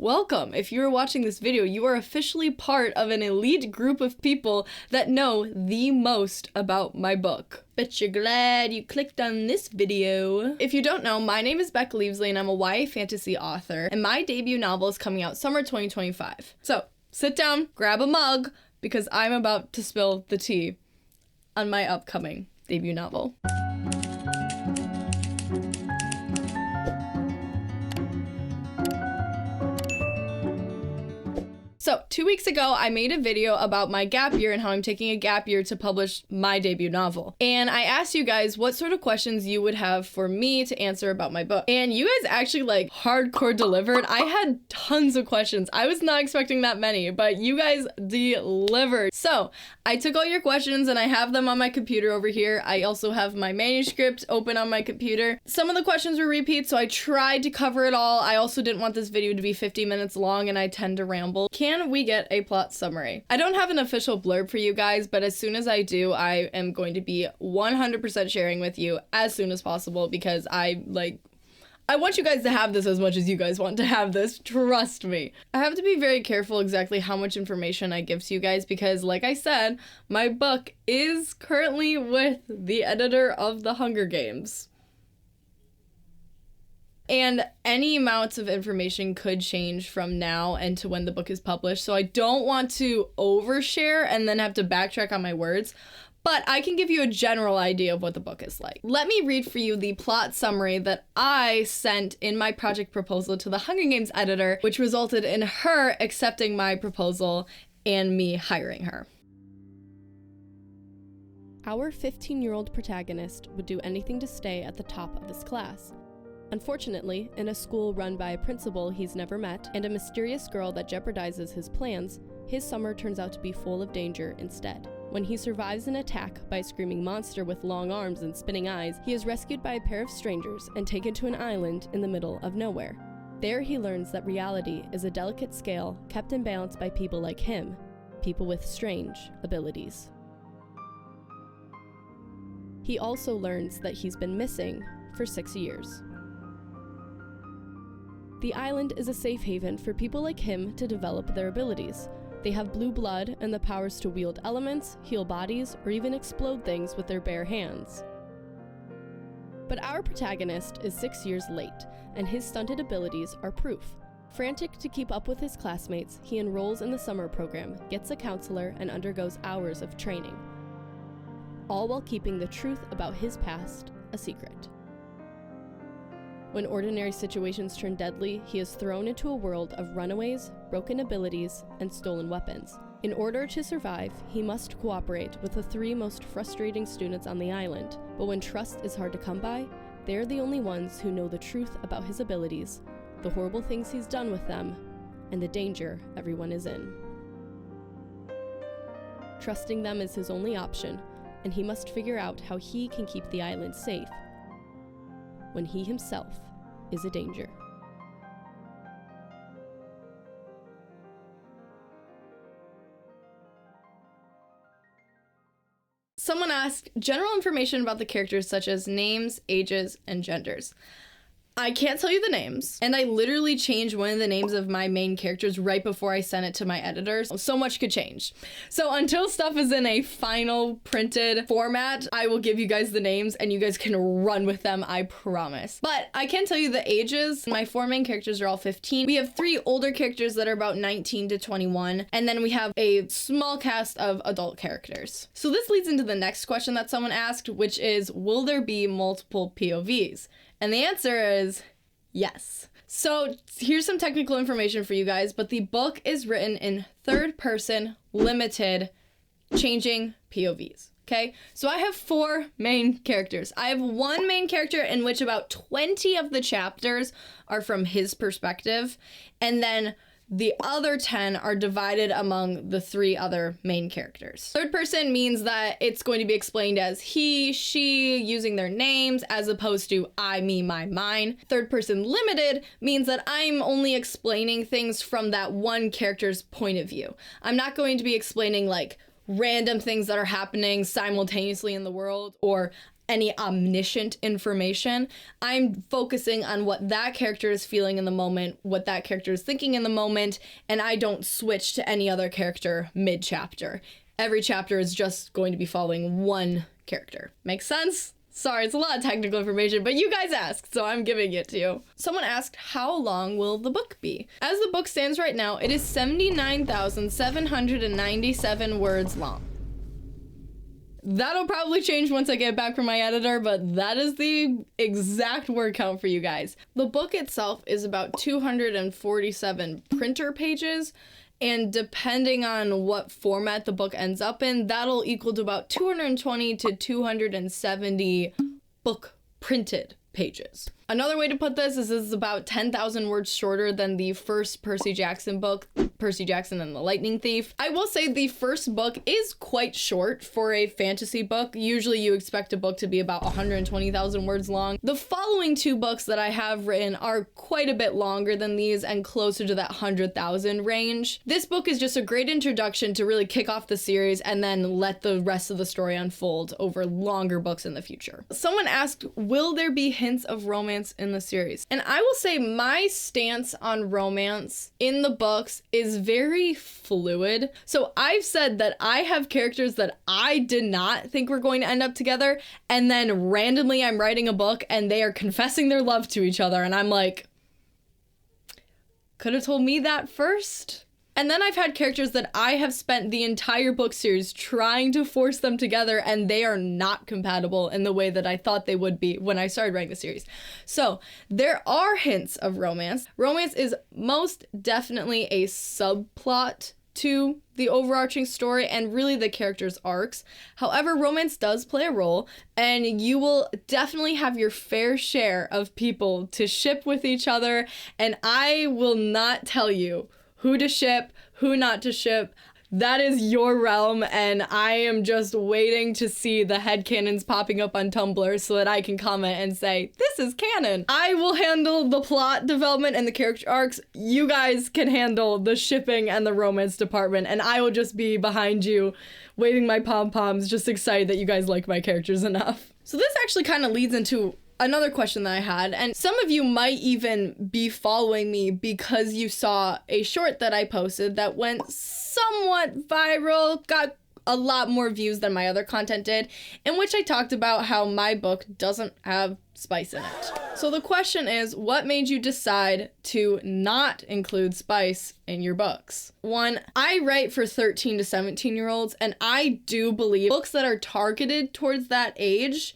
Welcome! If you are watching this video, you are officially part of an elite group of people that know the most about my book. Bet you're glad you clicked on this video. If you don't know, my name is Beck Leavesley and I'm a YA fantasy author, and my debut novel is coming out summer 2025. So, sit down, grab a mug, because I'm about to spill the tea on my upcoming debut novel. So 2 weeks ago, I made a video about my gap year and how I'm taking a gap year to publish my debut novel. And I asked you guys what sort of questions you would have for me to answer about my book. And you guys actually like hardcore delivered. I had tons of questions. I was not expecting that many, but you guys delivered. So I took all your questions and I have them on my computer over here. I also have my manuscript open on my computer. Some of the questions were repeats, so I tried to cover it all. I also didn't want this video to be 50 minutes long and I tend to ramble. Can we get a plot summary? I don't have an official blurb for you guys, but as soon as I do, I am going to be 100% sharing with you as soon as possible because I want you guys to have this as much as you guys want to have this, trust me. I have to be very careful exactly how much information I give to you guys because, like I said, my book is currently with the editor of The Hunger Games. And any amounts of information could change from now and to when the book is published, so I don't want to overshare and then have to backtrack on my words, but I can give you a general idea of what the book is like. Let me read for you the plot summary that I sent in my project proposal to the Hunger Games editor, which resulted in her accepting my proposal and me hiring her. Our 15-year-old protagonist would do anything to stay at the top of his class. Unfortunately, in a school run by a principal he's never met and a mysterious girl that jeopardizes his plans, his summer turns out to be full of danger instead. When he survives an attack by a screaming monster with long arms and spinning eyes, he is rescued by a pair of strangers and taken to an island in the middle of nowhere. There he learns that reality is a delicate scale kept in balance by people like him, people with strange abilities. He also learns that he's been missing for 6 years. The island is a safe haven for people like him to develop their abilities. They have blue blood and the powers to wield elements, heal bodies, or even explode things with their bare hands. But our protagonist is 6 years late, and his stunted abilities are proof. Frantic to keep up with his classmates, he enrolls in the summer program, gets a counselor, and undergoes hours of training, all while keeping the truth about his past a secret. When ordinary situations turn deadly, he is thrown into a world of runaways, broken abilities, and stolen weapons. In order to survive, he must cooperate with the 3 most frustrating students on the island, but when trust is hard to come by, they're the only ones who know the truth about his abilities, the horrible things he's done with them, and the danger everyone is in. Trusting them is his only option, and he must figure out how he can keep the island safe when he himself is a danger. Someone asked general information about the characters such as names, ages, and genders. I can't tell you the names, and I literally changed one of the names of my main characters right before I sent it to my editors. So much could change. So until stuff is in a final printed format, I will give you guys the names and you guys can run with them, I promise. But I can tell you the ages. My 4 main characters are all 15. We have 3 older characters that are about 19 to 21, and then we have a small cast of adult characters. So this leads into the next question that someone asked, which is, will there be multiple POVs? And the answer is yes. So here's some technical information for you guys, but the book is written in 3rd person, limited, changing POVs. Okay, so I have 4 main characters. I have 1 main character in which about 20 of the chapters are from his perspective, and then the other 10 are divided among the 3 other main characters. 3rd person means that it's going to be explained as he, she, using their names, as opposed to I, me, my, mine. 3rd person limited means that I'm only explaining things from that one character's point of view. I'm not going to be explaining like random things that are happening simultaneously in the world, or any omniscient information. I'm focusing on what that character is feeling in the moment, what that character is thinking in the moment, and I don't switch to any other character mid-chapter. Every chapter is just going to be following one character. Makes sense? Sorry, it's a lot of technical information, but you guys asked, so I'm giving it to you. Someone asked, how long will the book be? As the book stands right now, it is 79,797 words long. That'll probably change once I get back from my editor, but that is the exact word count for you guys. The book itself is about 247 printer pages, and depending on what format the book ends up in, that'll equal to about 220 to 270 book printed pages. Another way to put this is about 10,000 words shorter than the first Percy Jackson book, Percy Jackson and the Lightning Thief. I will say the first book is quite short for a fantasy book. Usually you expect a book to be about 120,000 words long. The following two books that I have written are quite a bit longer than these and closer to that 100,000 range. This book is just a great introduction to really kick off the series and then let the rest of the story unfold over longer books in the future. Someone asked, will there be hints of romance in the series? And I will say my stance on romance in the books is very fluid. So I've said that I have characters that I did not think were going to end up together, and then randomly I'm writing a book and they are confessing their love to each other, and I'm like, could have told me that first. And then I've had characters that I have spent the entire book series trying to force them together, and they are not compatible in the way that I thought they would be when I started writing the series. So there are hints of romance. Romance is most definitely a subplot to the overarching story and really the characters' arcs. However, romance does play a role, and you will definitely have your fair share of people to ship with each other, and I will not tell you who to ship, who not to ship. That is your realm, and I am just waiting to see the headcanons popping up on Tumblr so that I can comment and say, this is canon. I will handle the plot development and the character arcs. You guys can handle the shipping and the romance department, and I will just be behind you, waving my pom-poms, just excited that you guys like my characters enough. So this actually kind of leads into another question that I had, and some of you might even be following me because you saw a short that I posted that went somewhat viral, got a lot more views than my other content did, in which I talked about how my book doesn't have spice in it. So the question is, what made you decide to not include spice in your books? One, I write for 13 to 17-year-olds, and I do believe books that are targeted towards that age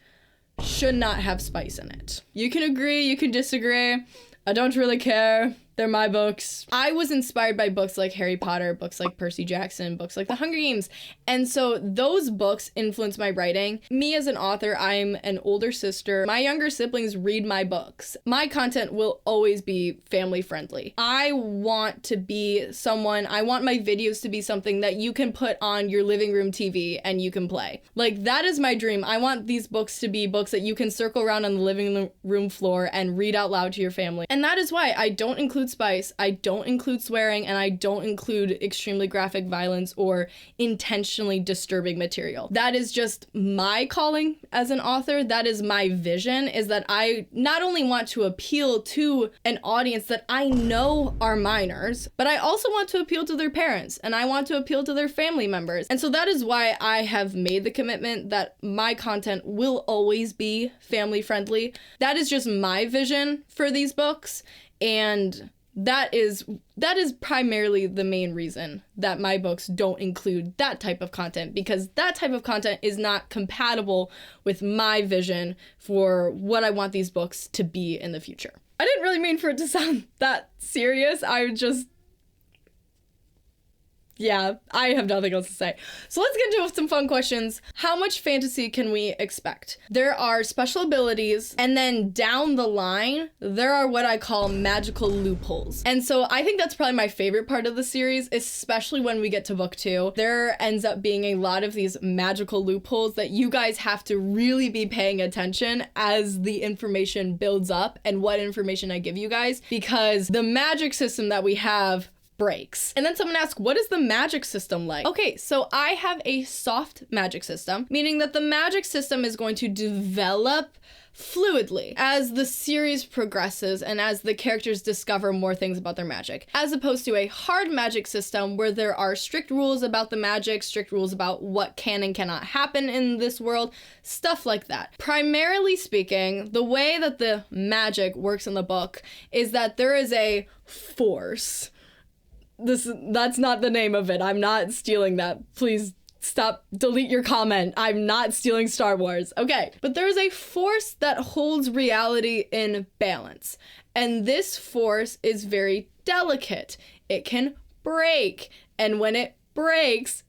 should not have spice in it. You can agree, you can disagree. I don't really care. They're my books. I was inspired by books like Harry Potter, books like Percy Jackson, books like The Hunger Games. And so those books influenced my writing. Me as an author, I'm an older sister. My younger siblings read my books. My content will always be family friendly. I want to be someone, I want my videos to be something that you can put on your living room TV and you can play. Like, that is my dream. I want these books to be books that you can circle around on the living room floor and read out loud to your family. And that is why I don't include spice, I don't include swearing, and I don't include extremely graphic violence or intentionally disturbing material. That is just my calling as an author. That is my vision, is that I not only want to appeal to an audience that I know are minors, but I also want to appeal to their parents, and I want to appeal to their family members. And so that is why I have made the commitment that my content will always be family friendly. That is just my vision for these books, and that is primarily the main reason that my books don't include that type of content, because that type of content is not compatible with my vision for what I want these books to be in the future. I didn't really mean for it to sound that serious. Yeah, I have nothing else to say. So let's get into some fun questions. How much fantasy can we expect? There are special abilities, and then down the line, there are what I call magical loopholes. And so I think that's probably my favorite part of the series, especially when we get to book 2. There ends up being a lot of these magical loopholes that you guys have to really be paying attention as the information builds up and what information I give you guys, because the magic system that we have breaks. And then someone asked, what is the magic system like? Okay, so I have a soft magic system, meaning that the magic system is going to develop fluidly as the series progresses and as the characters discover more things about their magic, as opposed to a hard magic system where there are strict rules about the magic, strict rules about what can and cannot happen in this world, stuff like that. Primarily speaking, the way that the magic works in the book is that there is a force. That's not the name of it. I'm not stealing that. Please stop, delete your comment. I'm not stealing Star Wars. Okay, but there's a force that holds reality in balance. And this force is very delicate. It can break. And when it breaks,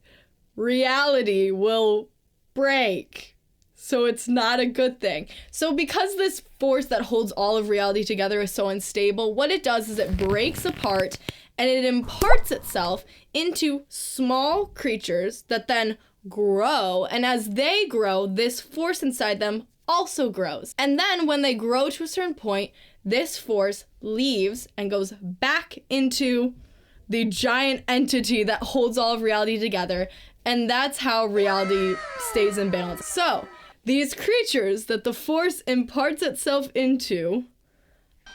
reality will break. So it's not a good thing. So because this force that holds all of reality together is so unstable, what it does is it breaks apart and it imparts itself into small creatures that then grow. And as they grow, this force inside them also grows. And then when they grow to a certain point, this force leaves and goes back into the giant entity that holds all of reality together. And that's how reality stays in balance. So these creatures that the force imparts itself into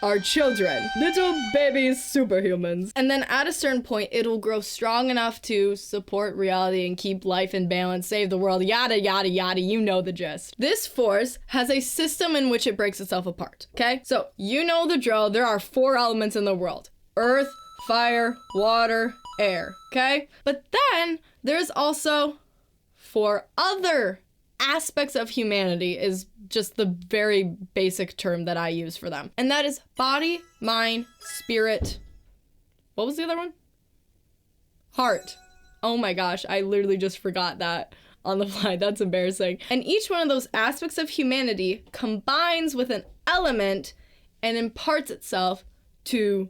are children, little baby superhumans. And then at a certain point, it'll grow strong enough to support reality and keep life in balance, save the world, yada, yada, yada, you know the gist. This force has a system in which it breaks itself apart, okay? So you know the drill, there are 4 elements in the world: earth, fire, water, air, okay? But then there's also 4 other aspects of humanity, is just the very basic term that I use for them. And that is body, mind, spirit. What was the other one? Heart. Oh my gosh, I literally just forgot that on the fly. That's embarrassing. And each one of those aspects of humanity combines with an element and imparts itself to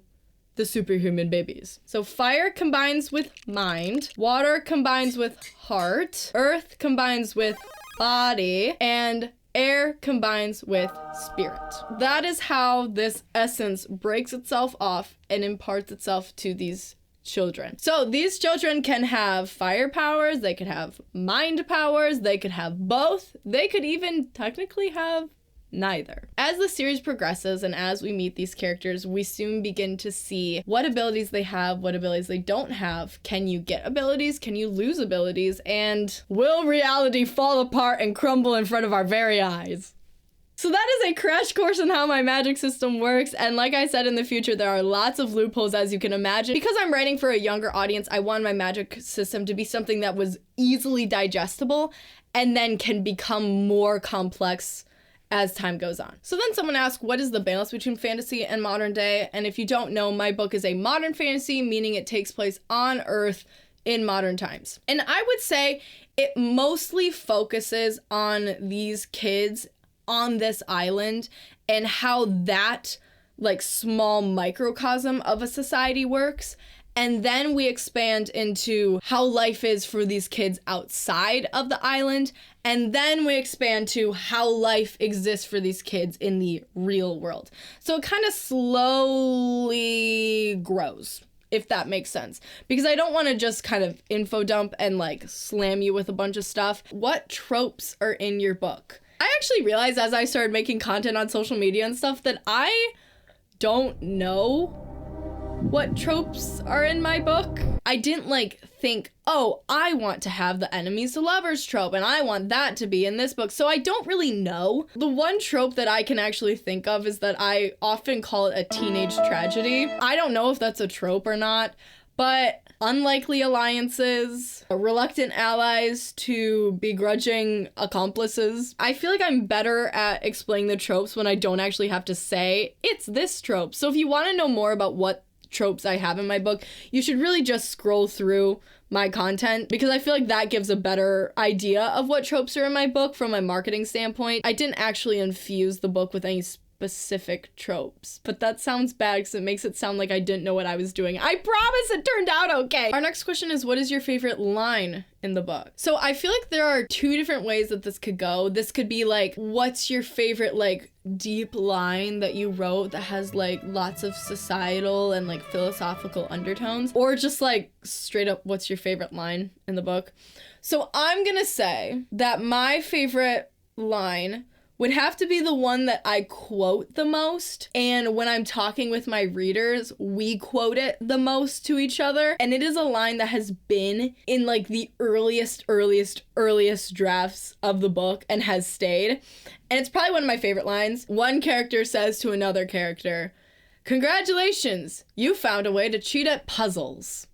the superhuman babies. So fire combines with mind, water combines with heart, earth combines with body, and air combines with spirit. That is how this essence breaks itself off and imparts itself to these children. So these children can have fire powers, they could have mind powers, they could have both, they could even technically have neither. As the series progresses and as we meet these characters, we soon begin to see what abilities they have, what abilities they don't have. Can you get abilities? Can you lose abilities? And will reality fall apart and crumble in front of our very eyes? So that is a crash course on how my magic system works. And like I said, in the future, there are lots of loopholes, as you can imagine. Because I'm writing for a younger audience, I want my magic system to be something that was easily digestible and then can become more complex as time goes on. So then someone asked, what is the balance between fantasy and modern day? And if you don't know, my book is a modern fantasy, meaning it takes place on Earth in modern times. And I would say it mostly focuses on these kids on this island and how that like small microcosm of a society works. And then we expand into how life is for these kids outside of the island. And then we expand to how life exists for these kids in the real world. So it kind of slowly grows, if that makes sense. Because I don't want to just kind of info dump and like slam you with a bunch of stuff. What tropes are in your book? I actually realized as I started making content on social media and stuff that I don't know what tropes are in my book. I didn't like think, oh, I want to have the enemies to lovers trope and I want that to be in this book. So I don't really know. The one trope that I can actually think of is that I often call it a teenage tragedy. I don't know if that's a trope or not, but unlikely alliances, reluctant allies to begrudging accomplices. I feel like I'm better at explaining the tropes when I don't actually have to say, it's this trope. So if you want to know more about what tropes I have in my book, you should really just scroll through my content because I feel like that gives a better idea of what tropes are in my book from a marketing standpoint. I didn't actually infuse the book with any specific tropes. But that sounds bad because it makes it sound like I didn't know what I was doing. I promise it turned out okay. Our next question is, what is your favorite line in the book? So I feel like there are two different ways that this could go. This could be like, what's your favorite like deep line that you wrote that has like lots of societal and like philosophical undertones, or just like straight up, what's your favorite line in the book? So I'm gonna say that my favorite line would have to be the one that I quote the most. And when I'm talking with my readers, we quote it the most to each other. And it is a line that has been in like the earliest drafts of the book and has stayed. And it's probably one of my favorite lines. One character says to another character, "Congratulations, you found a way to cheat at puzzles."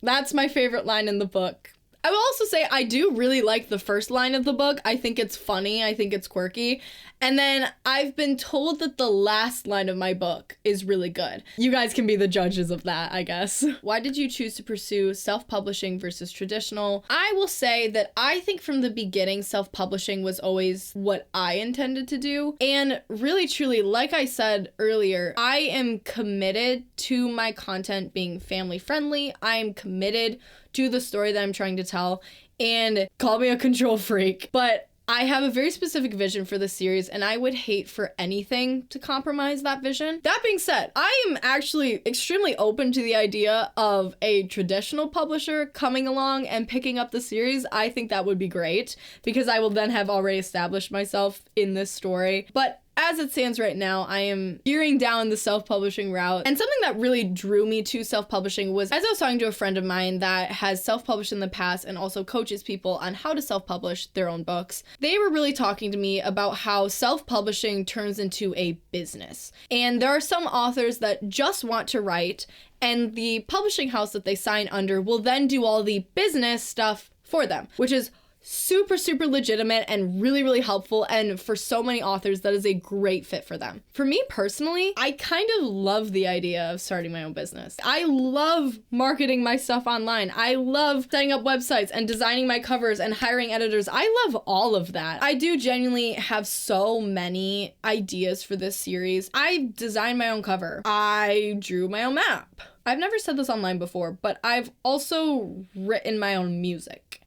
That's my favorite line in the book. I will also say I do really like the first line of the book. I think it's funny. I think it's quirky. And then I've been told that the last line of my book is really good. You guys can be the judges of that, I guess. Why did you choose to pursue self-publishing versus traditional? I will say that I think from the beginning, self-publishing was always what I intended to do. And really, truly, like I said earlier, I am committed to my content being family friendly. I am committed to the story that I'm trying to tell, and call me a control freak, but I have a very specific vision for this series, and I would hate for anything to compromise that vision. That being said, I am actually extremely open to the idea of a traditional publisher coming along and picking up the series. I think that would be great, because I will then have already established myself in this story. But as it stands right now, I am gearing down the self-publishing route. And something that really drew me to self-publishing was, as I was talking to a friend of mine that has self-published in the past and also coaches people on how to self-publish their own books, they were really talking to me about how self-publishing turns into a business. And there are some authors that just want to write, and the publishing house that they sign under will then do all the business stuff for them, which is super legitimate and really helpful, and for so many authors that is a great fit for them. For me personally, I kind of love the idea of starting my own business. I love marketing my stuff online. I love setting up websites and designing my covers and hiring editors. I love all of that. I do genuinely have so many ideas for this series. I designed my own cover. I drew my own map. I've never said this online before, but I've also written my own music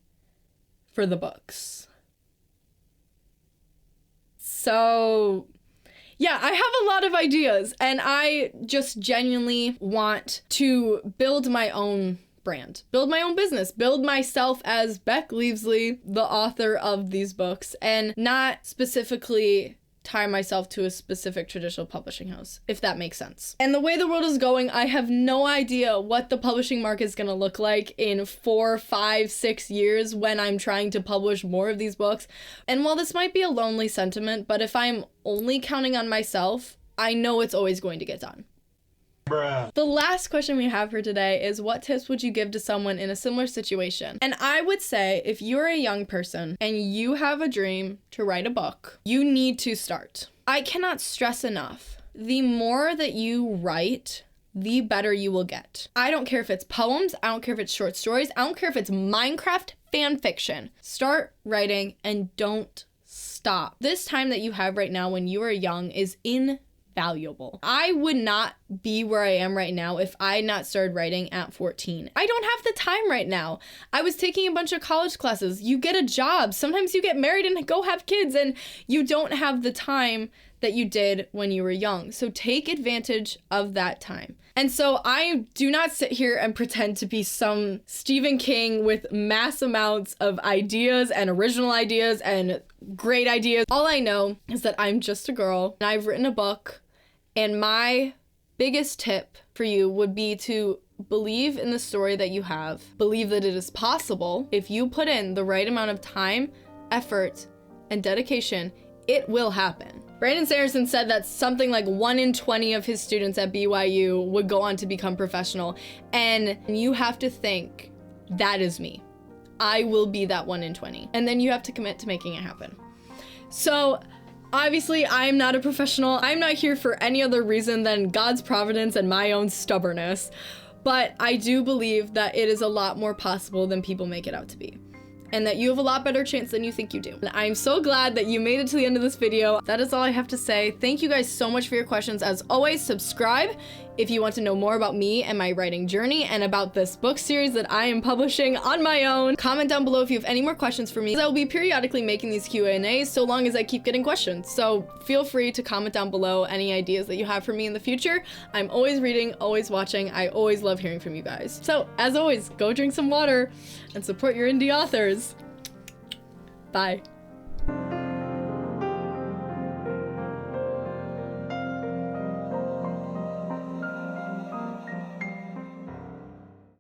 for the books. So yeah, I have a lot of ideas, and I just genuinely want to build my own brand, build my own business, build myself as Beck Leavesley, the author of these books, and not specifically tie myself to a specific traditional publishing house, if that makes sense. And the way the world is going, I have no idea what the publishing market is going to look like in 4, 5, 6 years when I'm trying to publish more of these books. And while this might be a lonely sentiment, but if I'm only counting on myself, I know it's always going to get done. Bruh. The last question we have for today is, what tips would you give to someone in a similar situation? And I would say, if you're a young person and you have a dream to write a book, you need to start. I cannot stress enough, the more that you write, the better you will get. I don't care if it's poems, I don't care if it's short stories, I don't care if it's Minecraft fan fiction. Start writing and don't stop. This time that you have right now when you are young is invaluable. I would not be where I am right now if I had not started writing at 14. I don't have the time right now. I was taking a bunch of college classes. You get a job. Sometimes you get married and go have kids, and you don't have the time that you did when you were young. So take advantage of that time. And so I do not sit here and pretend to be some Stephen King with mass amounts of ideas and original ideas and great ideas. All I know is that I'm just a girl and I've written a book, and my biggest tip for you would be to believe in the story that you have. Believe that it is possible. If you put in the right amount of time, effort, and dedication, it will happen. Brandon Sanderson said that something like 1 in 20 of his students at BYU would go on to become professional. And you have to think, that is me. I will be that 1 in 20. And then you have to commit to making it happen. So obviously, I'm not a professional. I'm not here for any other reason than God's providence and my own stubbornness. But I do believe that it is a lot more possible than people make it out to be. and that you have a lot better chance than you think you do. And I'm so glad that you made it to the end of this video. That is all I have to say. Thank you guys so much for your questions. As always, subscribe if you want to know more about me and my writing journey and about this book series that I am publishing on my own. Comment down below if you have any more questions for me. I will be periodically making these Q&As so long as I keep getting questions. So feel free to comment down below any ideas that you have for me in the future. I'm always reading, always watching. I always love hearing from you guys. So as always, go drink some water and support your indie authors. Bye.